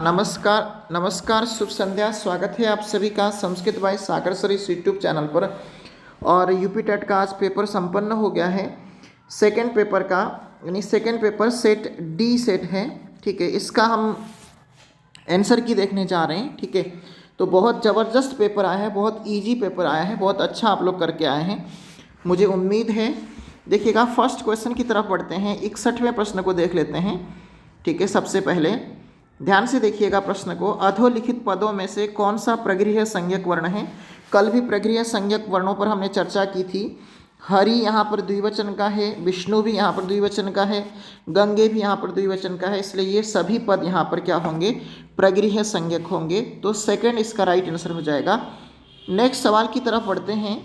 नमस्कार नमस्कार, शुभ संध्या। स्वागत है आप सभी का संस्कृत बाय सागर सर इस यूट्यूब चैनल पर। और यूपी टेट का आज पेपर संपन्न हो गया है। सेकंड पेपर का यानी second paper set D set है। ठीक है, इसका हम आंसर की देखने जा रहे हैं। ठीक है, तो बहुत ज़बरदस्त पेपर आया है, बहुत इजी पेपर आया है, बहुत अच्छा आप लोग करके आए हैं, मुझे उम्मीद है। देखिएगा, फर्स्ट क्वेश्चन की तरफ बढ़ते हैं। 61वें प्रश्न को देख लेते हैं। ठीक है, सबसे पहले ध्यान से देखिएगा प्रश्न को। अधोलिखित पदों में से कौन सा प्रगृह्य संज्ञक वर्ण है? कल भी प्रगृह्य संज्ञक वर्णों पर हमने चर्चा की थी। हरि यहाँ पर द्विवचन का है, विष्णु भी यहाँ पर द्विवचन का है, गंगे भी यहाँ पर द्विवचन का है, इसलिए ये सभी पद यहाँ पर क्या होंगे? प्रगृह्य संज्ञक होंगे। तो सेकंड इसका राइट आंसर हो जाएगा। नेक्स्ट सवाल की तरफ बढ़ते हैं।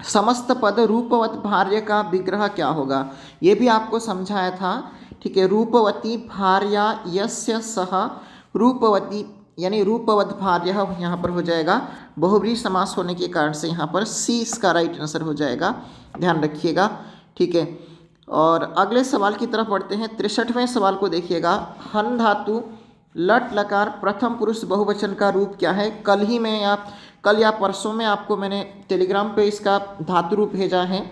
समस्त पद रूपवत भार्य का विग्रह क्या होगा? ये भी आपको समझाया था। ठीक है, रूपवती भार्या यस्य सह रूपवती यानी रूपवत भार्य यहाँ पर हो जाएगा। बहुब्रीहि समास होने के कारण से यहाँ पर सी इसका राइट आंसर हो जाएगा, ध्यान रखिएगा। ठीक है, और अगले सवाल की तरफ बढ़ते हैं। 63वें सवाल को देखिएगा। हन धातु लट लकार प्रथम पुरुष बहुवचन का रूप क्या है? कल या परसों में आपको मैंने टेलीग्राम पे इसका धातु रूप भेजा है।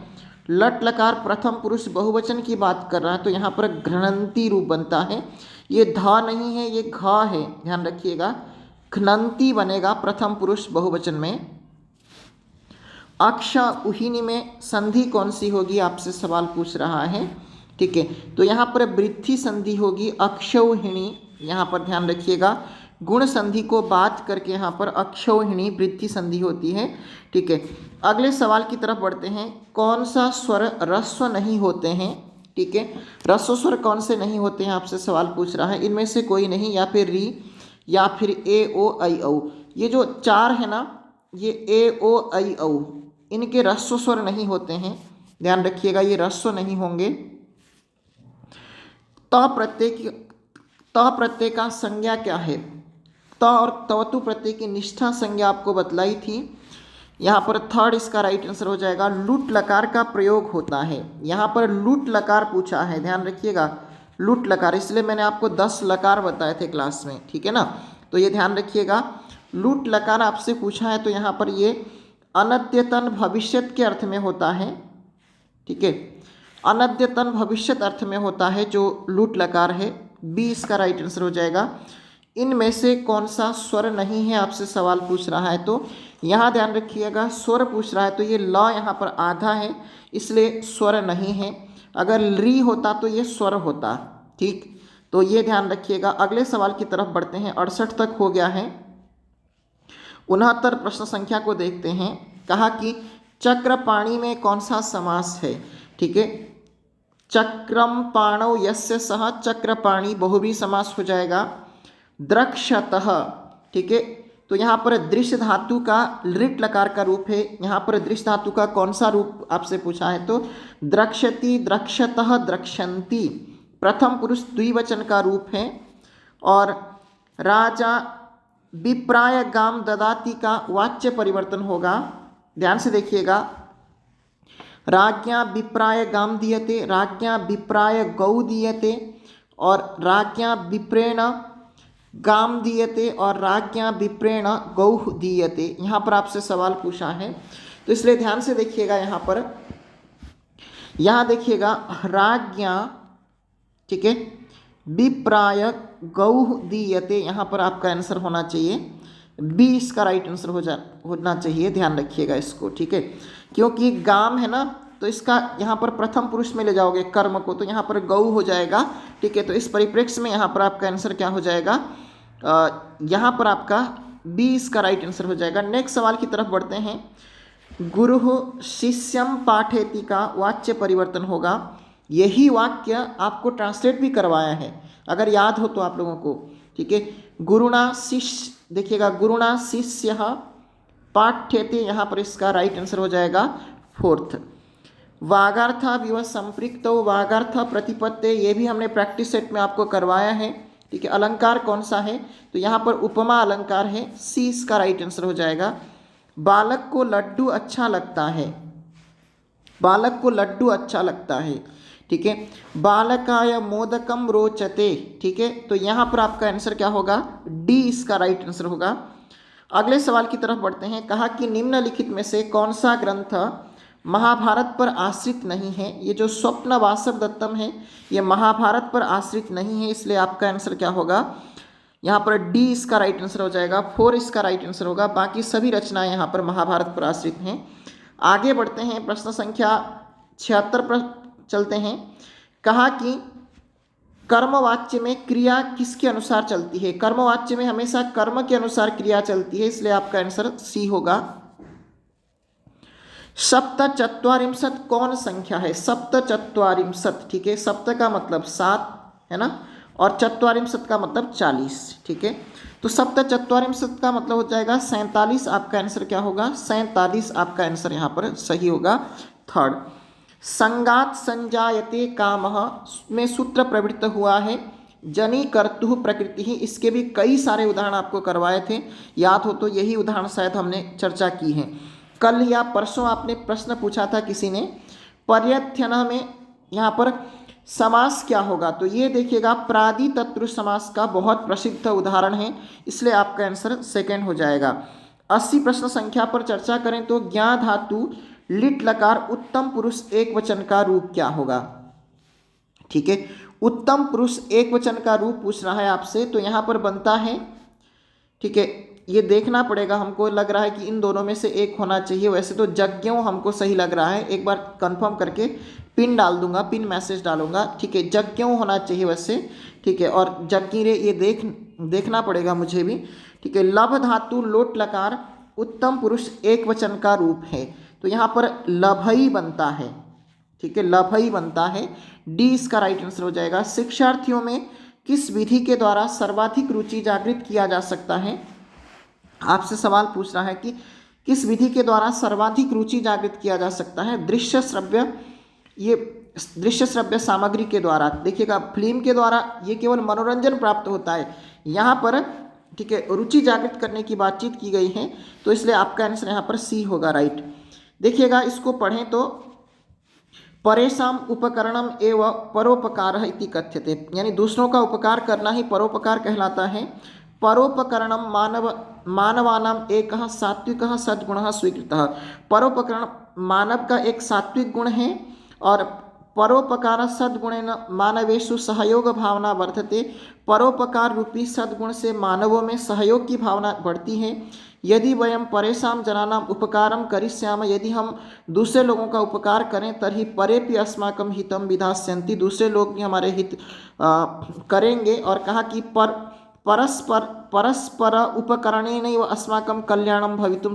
लट लकार प्रथम पुरुष बहुवचन की बात कर रहा है, तो यहाँ पर घ्नन्ति रूप बनता है। ये धा नहीं है, ये घा है, ध्यान रखिएगा। घ्नन्ति बनेगा प्रथम पुरुष बहुवचन में। अक्ष उहिनी में संधि कौन सी होगी, आपसे सवाल पूछ रहा है। ठीक है, तो यहाँ पर वृद्धि संधि होगी अक्षौहिणी, यहाँ पर ध्यान रखिएगा। गुण संधि को बात करके यहाँ पर अक्षौहिणी वृद्धि संधि होती है। ठीक है, अगले सवाल की तरफ बढ़ते हैं। कौन सा स्वर ह्रस्व नहीं होते हैं? ठीक है, ह्रस्व स्वर कौन से नहीं होते हैं, आपसे सवाल पूछ रहा है। इनमें से कोई नहीं, या फिर री, या फिर ए ओ ऐ औ। ये जो चार है ना, ये ए ओ ऐ औ, इनके ह्रस्व स्वर नहीं होते हैं, ध्यान रखिएगा, ये ह्रस्व नहीं होंगे। त प्रत्यय का संज्ञा क्या है? त और तवतु प्रत्यय की निष्ठा संज्ञा आपको बतलाई थी। यहाँ पर थर्ड इसका राइट आंसर हो जाएगा। लुट लकार का प्रयोग होता है, यहाँ पर लुट लकार पूछा है, ध्यान रखिएगा। लुट लकार, इसलिए मैंने आपको 10 लकार बताए थे क्लास में, ठीक है ना, तो ये ध्यान रखिएगा। लुट लकार आपसे पूछा है, तो यहाँ पर ये अनद्यतन भविष्यत के अर्थ में होता है। ठीक है, अनद्यतन भविष्यत अर्थ में होता है जो लुट लकार है। बी इसका राइट आंसर हो जाएगा। इनमें से कौन सा स्वर नहीं है, आपसे सवाल पूछ रहा है, तो यहाँ ध्यान रखिएगा। स्वर पूछ रहा है तो ये ल यहाँ पर आधा है, इसलिए स्वर नहीं है। अगर री होता तो ये स्वर होता। ठीक, तो ये ध्यान रखिएगा। अगले सवाल की तरफ बढ़ते हैं। 68 तक हो गया है। 69 प्रश्न संख्या को देखते हैं। कहा कि चक्रपाणी में कौन सा समास है? ठीक है, चक्रम पाणौ यस्य सह चक्रपाणी बहुब्रीहि समास हो जाएगा। द्रक्षतः, ठीक है, तो यहाँ पर दृश्य धातु का लिट लकार का रूप है। यहाँ पर दृश्य धातु का कौन सा रूप आपसे पूछा है, तो द्रक्षति, द्रक्षतः, द्रक्षन्ति प्रथम पुरुष द्विवचन का रूप है। और राजा विप्राय गाम ददाति का वाच्य परिवर्तन होगा, ध्यान से देखिएगा। राज्ञा विप्राय गाम दीयते, राज्ञा विप्राय गौ दीयते, और राज्ञा विप्रेण गाम दीयते, और राज्ञा विप्रेण गौः दीयते। यहाँ पर आपसे सवाल पूछा है, तो इसलिए ध्यान से देखिएगा। यहाँ देखिएगा राज्ञा, ठीक है, विप्राय गौः दीयते, यहाँ पर आपका आंसर होना चाहिए बी इसका राइट आंसर होना चाहिए, ध्यान रखिएगा इसको। ठीक है, क्योंकि गाम है ना, तो इसका यहाँ पर प्रथम पुरुष में ले जाओगे कर्म को, तो यहाँ पर गौ हो जाएगा। ठीक है, तो इस परिप्रेक्ष्य में यहाँ पर आपका आंसर क्या हो जाएगा? यहाँ पर आपका बी इसका राइट आंसर हो जाएगा। नेक्स्ट सवाल की तरफ बढ़ते हैं। गुरु शिष्यम पाठेति का वाच्य परिवर्तन होगा। यही वाक्य आपको ट्रांसलेट भी करवाया है, अगर याद हो तो आप लोगों को। ठीक है, गुरुणा शिष्य, देखिएगा, गुरुणा शिष्य पाठ्यते, यहाँ पर इसका राइट आंसर हो जाएगा फोर्थ। वागार्थ विव संपृक्त वागार्थ प्रतिपत्ति, ये भी हमने प्रैक्टिस सेट में आपको करवाया है। ठीक है, अलंकार कौन सा है, तो यहाँ पर उपमा अलंकार है, सी इसका राइट आंसर हो जाएगा। बालक को लड्डू अच्छा लगता है, बालक को लड्डू अच्छा लगता है। ठीक है। बालकाय मोदकम रोचते, ठीक है। तो यहाँ पर आपका आंसर क्या होगा, डी इसका राइट आंसर होगा। अगले सवाल की तरफ बढ़ते हैं। कहा कि निम्नलिखित में से कौन सा ग्रंथ महाभारत पर आश्रित नहीं है। ये जो स्वप्न वासव दत्तम है ये महाभारत पर आश्रित नहीं है, इसलिए आपका आंसर क्या होगा, यहाँ पर डी इसका राइट आंसर हो जाएगा। 4 इसका राइट आंसर होगा। बाकी सभी रचनाएं यहाँ पर महाभारत पर आश्रित हैं। आगे बढ़ते हैं, प्रश्न संख्या 76 पर चलते हैं। कहा कि कर्मवाच्य में क्रिया किसके अनुसार चलती है। कर्मवाच्य में हमेशा कर्म के अनुसार क्रिया चलती है, इसलिए आपका आंसर सी होगा। सप्तचत्वारिंशत् कौन संख्या है, सप्तचत्वारिंशत्, ठीक है। सप्त का मतलब 7 है ना, और चत्वारिंशत् का मतलब 40, ठीक है। तो सप्तचत्वारिंशत् का मतलब हो जाएगा 47। आपका आंसर क्या होगा, 47 आपका आंसर यहाँ पर सही होगा, थर्ड। संगात संजायते कामः में सूत्र प्रवृत्त हुआ है जनि कर्तुः प्रकृति ही। इसके भी कई सारे उदाहरण आपको करवाए थे, याद हो तो यही उदाहरण शायद हमने चर्चा की है। कल या परसों आपने प्रश्न पूछा था किसी ने, पर्यथ्यन में यहाँ पर समास क्या होगा, तो ये देखिएगा प्रादि तत्पुरुष समास का बहुत प्रसिद्ध उदाहरण है, इसलिए आपका आंसर सेकंड हो जाएगा। 80 प्रश्न संख्या पर चर्चा करें तो ज्ञा धातु लिट लकार उत्तम पुरुष एक वचन का रूप क्या होगा, ठीक है। उत्तम पुरुष एक वचन का रूप पूछ रहा है आपसे, तो यहाँ पर बनता है, ठीक है। ये देखना पड़ेगा, हमको लग रहा है कि इन दोनों में से एक होना चाहिए। वैसे तो यज्ञों हमको सही लग रहा है, एक बार कंफर्म करके पिन डाल दूंगा, पिन मैसेज डालूंगा, ठीक है। यज्ञों होना चाहिए वैसे, ठीक है। और यज्ञिरे ये देखना पड़ेगा मुझे भी, ठीक है। लभ धातु लोट लकार उत्तम पुरुष एक वचन का रूप है, तो यहाँ पर लभई बनता है, ठीक है, लभई बनता है। डी इसका राइट आंसर हो जाएगा। शिक्षार्थियों में किस विधि के द्वारा सर्वाधिक रुचि जागृत किया जा सकता है। आपसे सवाल पूछ रहा है कि किस विधि के द्वारा सर्वाधिक रुचि जागृत किया जा सकता है। दृश्य श्रव्य, ये दृश्य श्रव्य सामग्री के द्वारा, देखिएगा फिल्म के द्वारा ये केवल मनोरंजन प्राप्त होता है, यहाँ पर, ठीक है, रुचि जागृत करने की बातचीत की गई है, तो इसलिए आपका आंसर यहाँ पर सी होगा, राइट। देखिएगा इसको पढ़ें तो परेशान उपकरणम एवं परोपकार इति कथ्यते, यानी दूसरों का उपकार करना ही परोपकार कहलाता है। परोपकरणम मानवानाम एक सात्विक सद्गुण स्वीकृतः। परोपकरण मानव का एक सात्विक गुण है, और परोपकार सद्गुणेन मानवेषु सहयोग भावना वर्धते। परोपकार रूपी सद्गुण से मानवों में सहयोग की भावना बढ़ती है। यदि वयम परेशान जनानाम उपकारम करिष्याम, यदि हम दूसरे लोगों का उपकार करें तर्हि परेपि अस्माकं हितम विधास्यन्ति, दूसरे लोग भी हमारे हित करेंगे। और कहा कि परस्पर उपकरणेनैव अस्माकं कल्याणं भवितुं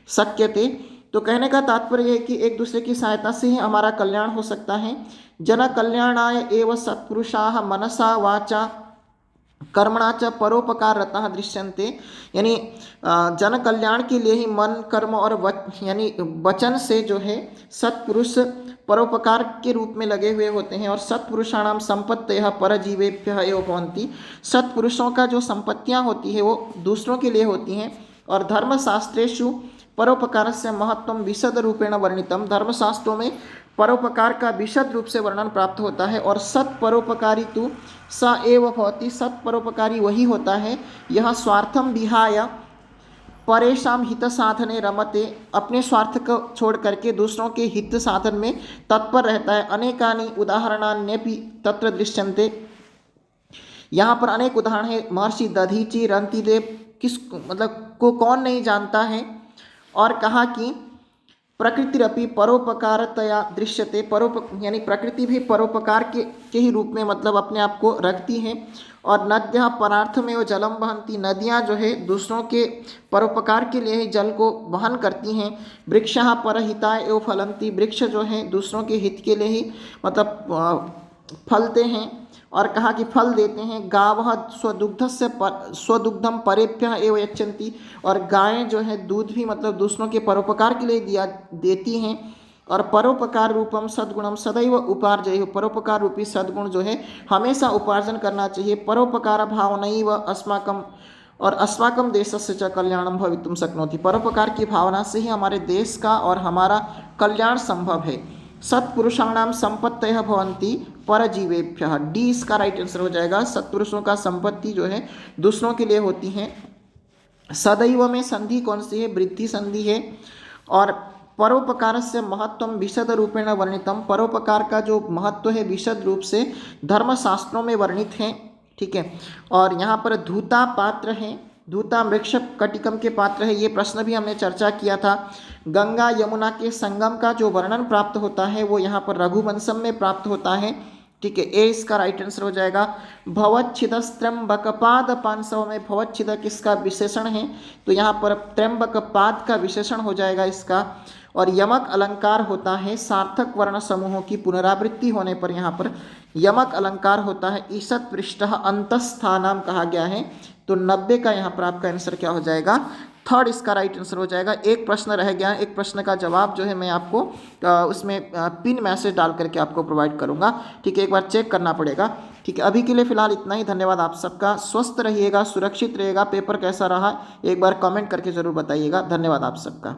शक्यते। तो कहने का तात्पर्य है कि एक दूसरे की सहायता से ही हमारा कल्याण हो सकता है। जन कल्याणाय एव सत्पुरुषाः मनसा वाचा कर्मणा च परोपकार रता दृश्यन्ते, यानी जन कल्याण के लिए ही मन कर्म और यानी वचन से जो है सत्पुरुष परोपकार के रूप में लगे हुए होते हैं। और सत्पुरुषाणाम संपत्तयः परजीवेभ्यः एव भवन्ति, सत्पुरुषों का जो संपत्तियां होती है वो दूसरों के लिए होती हैं। और धर्मशास्त्रेषु परोपकारस्य महत्वं विशद रूपेण वर्णितम, धर्मशास्त्रों में परोपकार का विशद रूप से वर्णन प्राप्त होता है। और सत् परोपकारी तु स एव भवति, सत् परोपकारी वही होता है यह स्वार्थम विहाय परेशान हित साधने रमते, अपने स्वार्थ को छोड़ करके दूसरों के हित साधन में तत्पर रहता है। अनेकानि उदाहरणान्यपि तत्र दृश्यन्ते, यहाँ पर अनेक उदाहरण है। महर्षि दधीचि रंतिदेव किस मतलब को कौन नहीं जानता है। और कहा कि प्रकृतिरपि परोपकारतया दृश्यते, यानी प्रकृति भी परोपकार के ही रूप में मतलब अपने आप को रखती है। और नद्यः परार्थमेव जलम वहन्ति, नदियाँ जो है दूसरों के परोपकार के लिए ही जल को वहन करती हैं। वृक्षः परहिताय एव फलन्ति, वृक्ष जो है दूसरों के हित के लिए ही मतलब फलते हैं। और कहा कि फल देते हैं। गावः स्वदुग्धम परेभ्यः एव यच्छन्ति, और गायें जो है दूध भी मतलब दूसरों के परोपकार के लिए देती हैं। और परोपकार रूपम सद्गुणम सदैव उपार्जय, परोपकार रूपी सद्गुण जो है हमेशा उपार्जन करना चाहिए। परोपकार भावनैव अस्माकम, और अस्माकम देशस्य च कल्याणम भवितुं शक्नोति, परोपकार की भावना से ही हमारे देश का और हमारा कल्याण संभव है। सत्पुरुषाणाम संपत्तयः भवन्ति परजीवेभ्यः। डी इसका राइट आंसर हो जाएगा। सत्पुरुषों का संपत्ति जो है दूसरों के लिए होती है। सदैव में संधि कौन सी है? वृद्धि संधि है। और परोपकार से महत्व विशद रूपेण वर्णितम, परोपकार का जो महत्व है विशद रूप से धर्मशास्त्रों में वर्णित है। ठीक है। और यहाँ पर धूता पात्र है, धूता वृक्ष कटिकम के पात्र है, ये प्रश्न भी हमने चर्चा किया था। गंगा यमुना के संगम का जो वर्णन प्राप्त होता है वो यहाँ पर रघुवंशम में प्राप्त होता है। ठीक है, ए इसका राइट आंसर हो जाएगा। भवच्छिद त्र्यंबकपाद 500 में भवच्छिद किसका विशेषण है? तो यहाँ पर त्र्यंबकपाद का विशेषण हो जाएगा इसका। और यमक अलंकार होता है सार्थक वर्ण समूहों की पुनरावृत्ति होने पर, यहाँ पर यमक अलंकार होता है ईषत् पृष्ठः अंतस्थानाम कहा गया है। तो 90 का यहाँ पर आपका आंसर क्या हो जाएगा? थर्ड इसका राइट आंसर हो जाएगा। एक प्रश्न रह गया, एक प्रश्न का जवाब जो है मैं आपको उसमें पिन मैसेज डाल करके आपको प्रोवाइड करूंगा। ठीक है, एक बार चेक करना पड़ेगा। ठीक है, अभी के लिए फिलहाल इतना ही। धन्यवाद आप सबका। स्वस्थ रहिएगा, सुरक्षित रहिएगा। पेपर कैसा रहा एक बार कमेंट करके ज़रूर बताइएगा। धन्यवाद आप सबका।